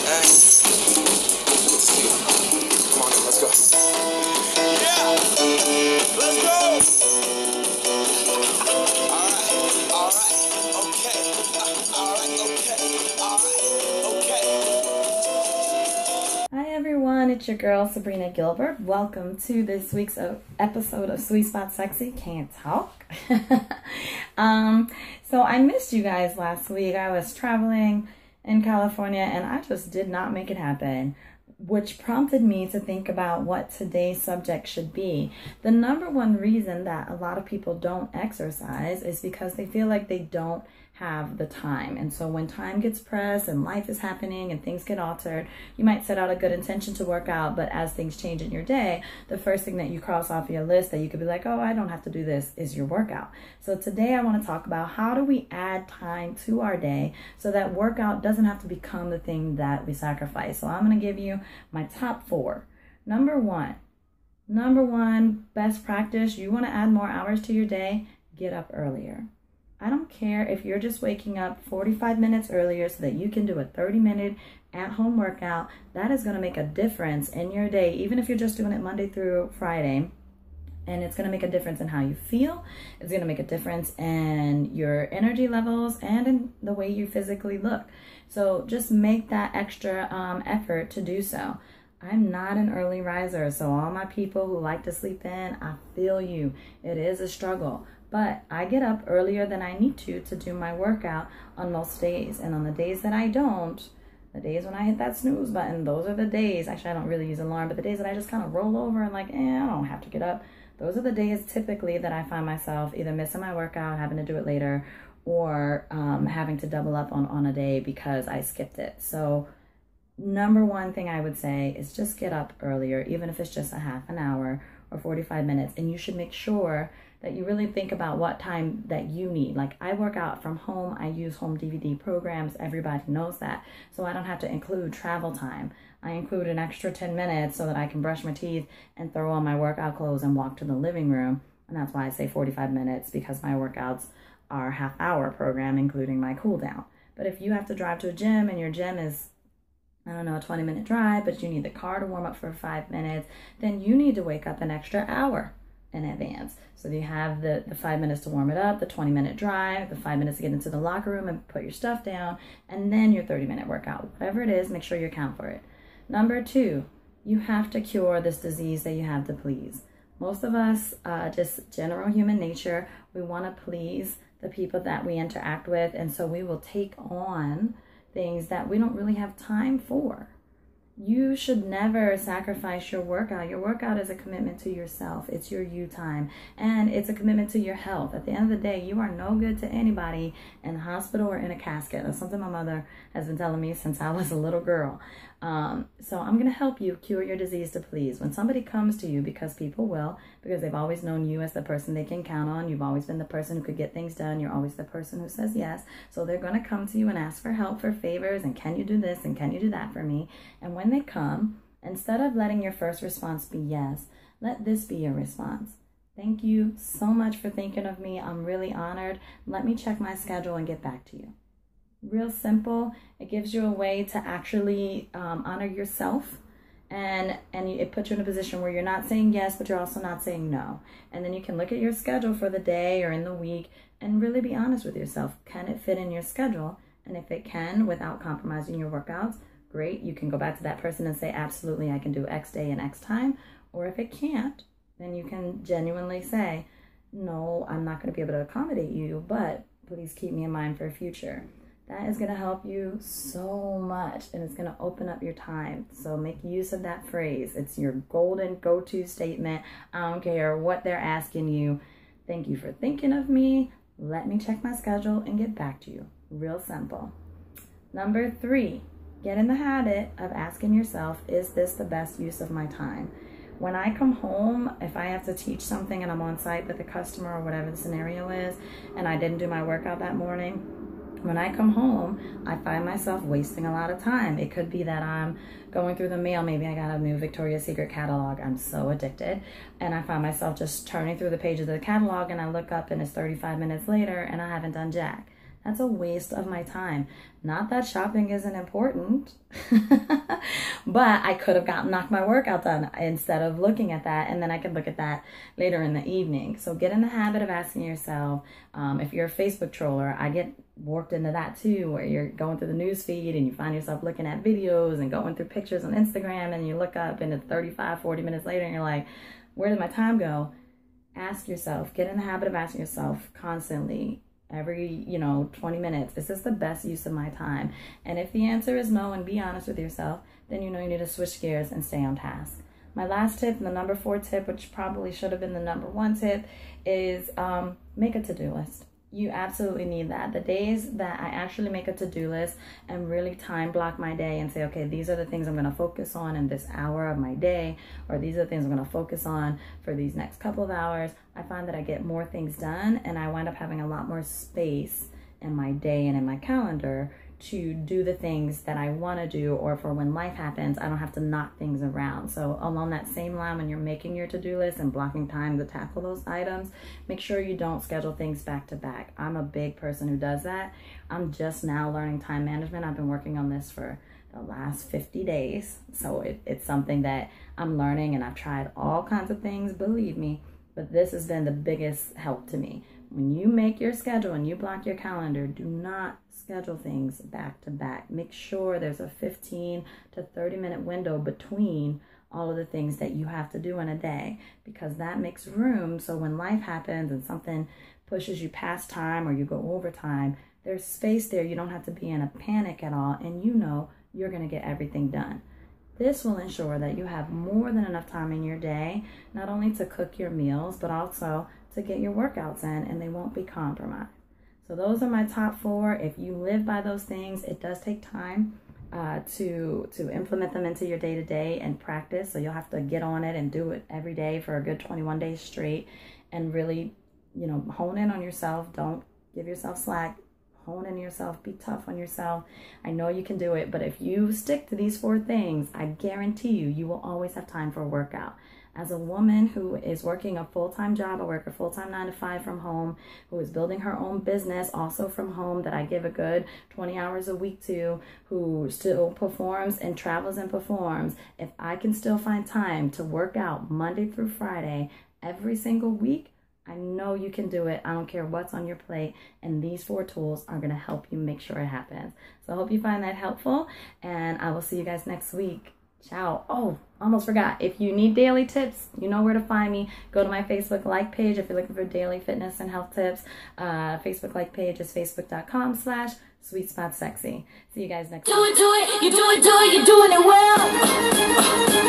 Come on in, let's go. Yeah! Let's go! Alright, okay. Hi everyone, it's your girl Sabrina Gilbert. Welcome to this week's episode of Sweet Spot Sexy Can't Talk. So I missed you guys last week. I was traveling in California and I just did not make it happen, which prompted me to think about what today's subject should be. The number one reason that a lot of people don't exercise is because they feel like they don't have the time. And so when time gets pressed and life is happening and things get altered, you might set out a good intention to work out, but as things change in your day, the first thing that you cross off your list that you could be like, oh, I don't have to do this, is your workout. So today I want to talk about how do we add time to our day so that workout doesn't have to become the thing that we sacrifice. So I'm going to give you my top 4. Number one, best practice. You want to add more hours to your day, get up earlier. I don't care if you're just waking up 45 minutes earlier so that you can do a 30-minute at-home workout. That is going to make a difference in your day, even if you're just doing it Monday through Friday. And it's going to make a difference in how you feel. It's going to make a difference in your energy levels and in the way you physically look. So just make that extra effort to do so. I'm not an early riser, so all my people who like to sleep in, I feel you. It is a struggle. But I get up earlier than I need to do my workout on most days. And on the days that I don't, the days when I hit that snooze button, those are the days, actually I don't really use alarm, but the days that I just kind of roll over and like, I don't have to get up. Those are the days typically that I find myself either missing my workout, having to do it later, or having to double up on a day because I skipped it. So number one thing I would say is just get up earlier, even if it's just a half an hour or 45 minutes. And you should make sure that you really think about what time that you need. Like I work out from home, I use home DVD programs, everybody knows that. So I don't have to include travel time. I include an extra 10 minutes so that I can brush my teeth and throw on my workout clothes and walk to the living room. And that's why I say 45 minutes, because my workouts are half-hour program, including my cool down. But if you have to drive to a gym and your gym is, I don't know, a 20-minute drive, but you need the car to warm up for 5 minutes, then you need to wake up an extra hour in advance. So you have the 5 minutes to warm it up, the 20-minute drive, the 5 minutes to get into the locker room and put your stuff down, and then your 30-minute workout. Whatever it is, make sure you account for it. Number 2, you have to cure this disease that you have to please. Most of us, just general human nature, we want to please the people that we interact with, and so we will take on things that we don't really have time for. You should never sacrifice your workout. Your workout is a commitment to yourself. It's your you time. And it's a commitment to your health. At the end of the day, you are no good to anybody in a hospital or in a casket. That's something my mother has been telling me since I was a little girl. So I'm going to help you cure your disease to please. When somebody comes to you, because people will, because they've always known you as the person they can count on. You've always been the person who could get things done. You're always the person who says yes. So they're going to come to you and ask for help, for favors, and can you do this and can you do that for me? And when they come, instead of letting your first response be yes, let this be your response. Thank you so much for thinking of me. I'm really honored. Let me check my schedule and get back to you. Real simple. It gives you a way to actually honor yourself, and it puts you in a position where you're not saying yes, but you're also not saying no. And then you can look at your schedule for the day or in the week and really be honest with yourself. Can it fit in your schedule? And if it can, without compromising your workouts, great. You can go back to that person and say, absolutely, I can do X day and X time. Or if it can't, then you can genuinely say, no, I'm not going to be able to accommodate you, but please keep me in mind for the future. That is going to help you so much, and it's going to open up your time. So make use of that phrase. It's your golden go-to statement. I don't care what they're asking you. Thank you for thinking of me. Let me check my schedule and get back to you. Real simple. Number 3, get in the habit of asking yourself, is this the best use of my time? When I come home, if I have to teach something and I'm on site with a customer or whatever the scenario is, and I didn't do my workout that morning, when I come home, I find myself wasting a lot of time. It could be that I'm going through the mail. Maybe I got a new Victoria's Secret catalog. I'm so addicted. And I find myself just turning through the pages of the catalog, and I look up and it's 35 minutes later and I haven't done jack. That's a waste of my time. Not that shopping isn't important, but I could have knocked my workout done instead of looking at that, and then I could look at that later in the evening. So get in the habit of asking yourself, if you're a Facebook troller, I get worked into that too, where you're going through the news feed and you find yourself looking at videos and going through pictures on Instagram, and you look up and it's 35, 40 minutes later and you're like, where did my time go? Ask yourself, get in the habit of asking yourself constantly, every 20 minutes, is this the best use of my time? And if the answer is no, and be honest with yourself, then you need to switch gears and stay on task. My last tip, the number 4 tip, which probably should have been the number 1 tip, is make a to-do list. You absolutely need that. The days that I actually make a to-do list and really time block my day and say, okay, these are the things I'm going to focus on in this hour of my day, or these are the things I'm going to focus on for these next couple of hours, I find that I get more things done, and I wind up having a lot more space in my day and in my calendar to do the things that I want to do, or for when life happens, I don't have to knock things around. So along that same line, when you're making your to-do list and blocking time to tackle those items, make sure you don't schedule things back to back. I'm a big person who does that. I'm just now learning time management. I've been working on this for the last 50 days. So it's something that I'm learning, and I've tried all kinds of things, believe me, but this has been the biggest help to me. When you make your schedule and you block your calendar, do not schedule things back to back. Make sure there's a 15 to 30 minute window between all of the things that you have to do in a day, because that makes room so when life happens and something pushes you past time or you go over time, there's space there. You don't have to be in a panic at all, and you know you're going to get everything done. This will ensure that you have more than enough time in your day, not only to cook your meals, but also to get your workouts in, and they won't be compromised. So those are my top 4. If you live by those things, it does take time to implement them into your day-to-day and practice. So you'll have to get on it and do it every day for a good 21 days straight, and really, hone in on yourself. Don't give yourself slack. Hone in yourself. Be tough on yourself. I know you can do it, but if you stick to these 4 things, I guarantee you will always have time for a workout. As a woman who is working a full-time job, I work a full-time 9 to 5 from home, who is building her own business also from home that I give a good 20 hours a week to, who still performs and travels and performs, if I can still find time to work out Monday through Friday every single week, I know you can do it. I don't care what's on your plate, and these 4 tools are going to help you make sure it happens. So I hope you find that helpful, and I will see you guys next week. Ciao. Oh, almost forgot. If you need daily tips, you know where to find me. Go to my Facebook like page if you're looking for daily fitness and health tips. Facebook like page is facebook.com/SweetSpotSexy. See you guys next week. Do it, you're doing it well.